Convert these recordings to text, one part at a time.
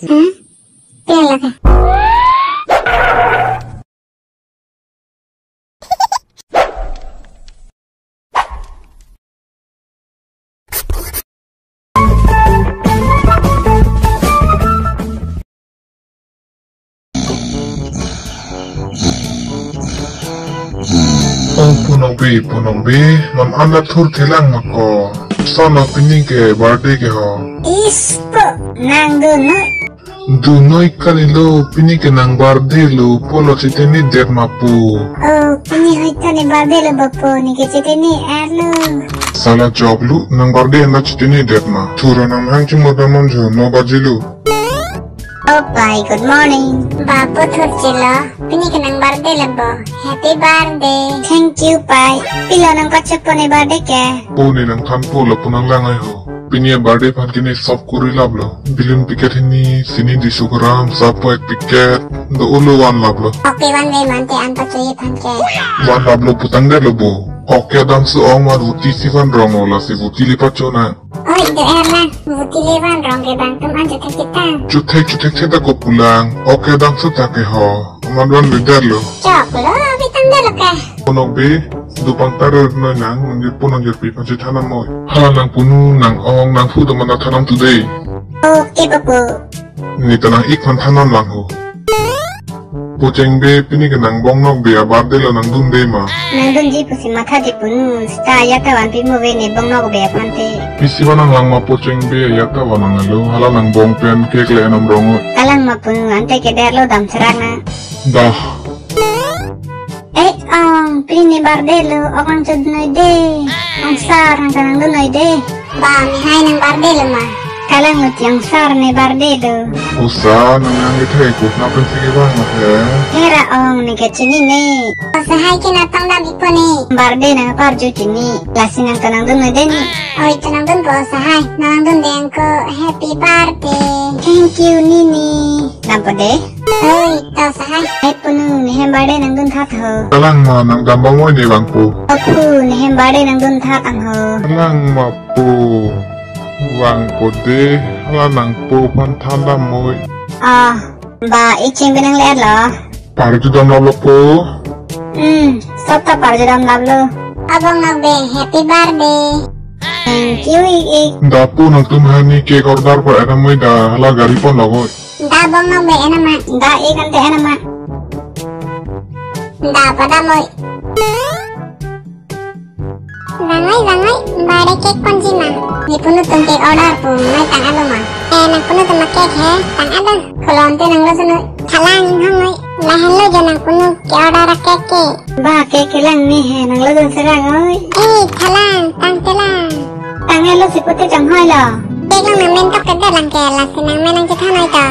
Piala ka. Punong B, non anda thur thelang mako. Son of pini ke birthday ke ho. Ispo, nang dunoi. Dunoi kalilo pini ke nang birthday lo polo chiteni der mapu. Oh, pini hoita ni birthday lo bapo ni ke chiteni alo. Sala job lu nang birthday anda chiteni der ma. Thura nang hang chimoda manjo no bajilu. Oh bye, good morning. Bapo thurchila, pini ke nang birthday labo. Happy birthday. Thank you, bye. Pila nang kachapo ni birthday ke? Puni nang thanpo lo punang langai ho. Pini birthday pan kini sop kuri lablo. Bilin piket ini sini di sukuram sapo ek piket. Do ulu wan lablo. Okay, one way mante anpa cuy pan ke. Wan lablo putang der lobo. Oke dang su ong mar vuti sivan romo la si vuti lipat chona. Oh, itu Erlan, vuti levan rong ke bang tum anjo tek kita. Cutek ceta ko pulang. Oke dang su take ho. Manduan lider lo. Cok lo, bitang dalo ke. Punong B, dupang tarar no nang manjir punong jerpi panjir tanam moy. Hala nang punu nang ong nang fu mana tanam today. Okay, bapo. Ni tanang ikman tanam lang ho. Poceng B pini ke nang bong nok B birthday lo nang dun de ma. Nang dun ji pusi matha di punu sta yata wan pi mo ve ne bong nok be pante. Misi wanang lang ma poceng B yata wanang lo. Hala nang bong pen kek le enam rongo. Kalang ma punu ante ke der lo dam serana. Dah. Pini birthday lo orang chud noi de. Ang sar ang kanang dun noi de. Ba mi hai nang birthday lo ma. Kalang lo tiang sar ne birthday lo. Usa nang yang itu ikut napen sige bang ma he. Hera ong ni ke chini ne. Sahai ke natang dam ipo ni. Birthday nang par ju chini. Lasi nang kanang dun noi de ni. Oh itu nang dun po sahai. Nang dun de ang ko happy birthday. Thank you Nini. Nampo de. Oh itu sahai. Hai punu ni hem birthday nang dun that ho. Kalang ma nang dambang moy ni bang pu. Aku ni hem birthday nang dun that ang ho. Kalang ma pu. Wang pode hala nang pu pan tanda moy. Ba iching binang leer lo. Pare tu dam lablo pu. Sob ta par jadam lablo. Abang nagbe happy birthday. Thank you ik. Da pu nang tum hani cake order par enam moy da hala gari pon lagoy. Da bang nagbe enama. Da ik ante enama. Da pada moy. Langai, bade cake konji ma. Ni punu tum cake order pu, mai tang alo ma. Nang punu tum cake he, tang alo. Kalau ante nang lo sunu, thalang hang mai. Lahan lo janang punu ke order cake. Ba cake lang ni he, nang lo dun serang oi. Thalang, tang telang. Tang alo si putih jang hoi lo. Cake lang namen tok kede lang ke, lasi nang menang cithan oi to.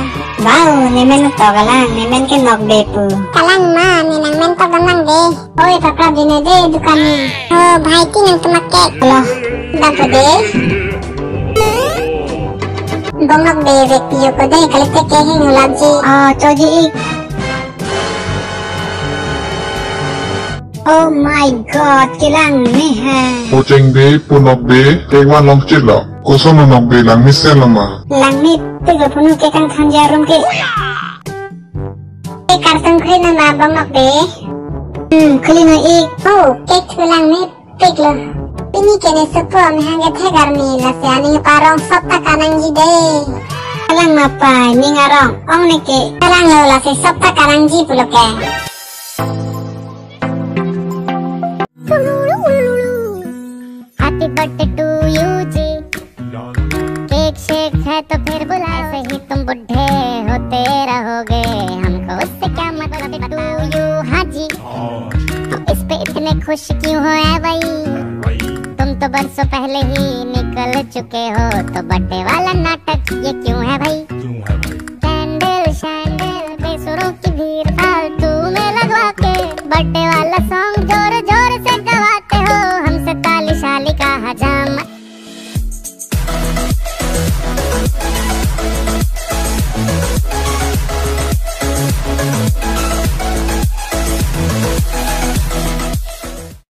Wow, ni men to galang, ni men ke nok de pu. Kalang ma, ni nang men to galang de. Oi papa dine de dukan ni. Oh, bhai ki nang tumak cake. Loh, dapat de. Bongok de vektiyo ko de kali te ke hing ulabji. Choji ik. Oh my god, kilang ni ha. Poceng B punok B cake wan long chit lo. Koso no nok B lang misel lo ma. Lang ni tiga punu ke kang khan jarum ke. Kartong kri na ma bongok de. Kali na ik. Oh, cake tulang ni pig lo. Pini kene sepo mi hangga thegar ni lasiani parong sopta kanang jide. Kalang mapa ni ngarong ong ni ke. Kalang lo lasi sopta kanang ji pulo ke. Happy birthday to you ji. Cake shake है तो फिर बुला, ऐसे ही तुम बुढ़े होते रहोगे, हमको उससे क्या मतलब टू यू हाजी. तुम इस पे इतने खुश क्यों हो ऐ भाई, तुम तो बरसों पहले ही निकल चुके हो, तो बर्थडे वाला नाटक ये क्यों है भाई. कैंडल शैंडल बेसुरों की भीड़ फालतू में लगवा के बर्थडे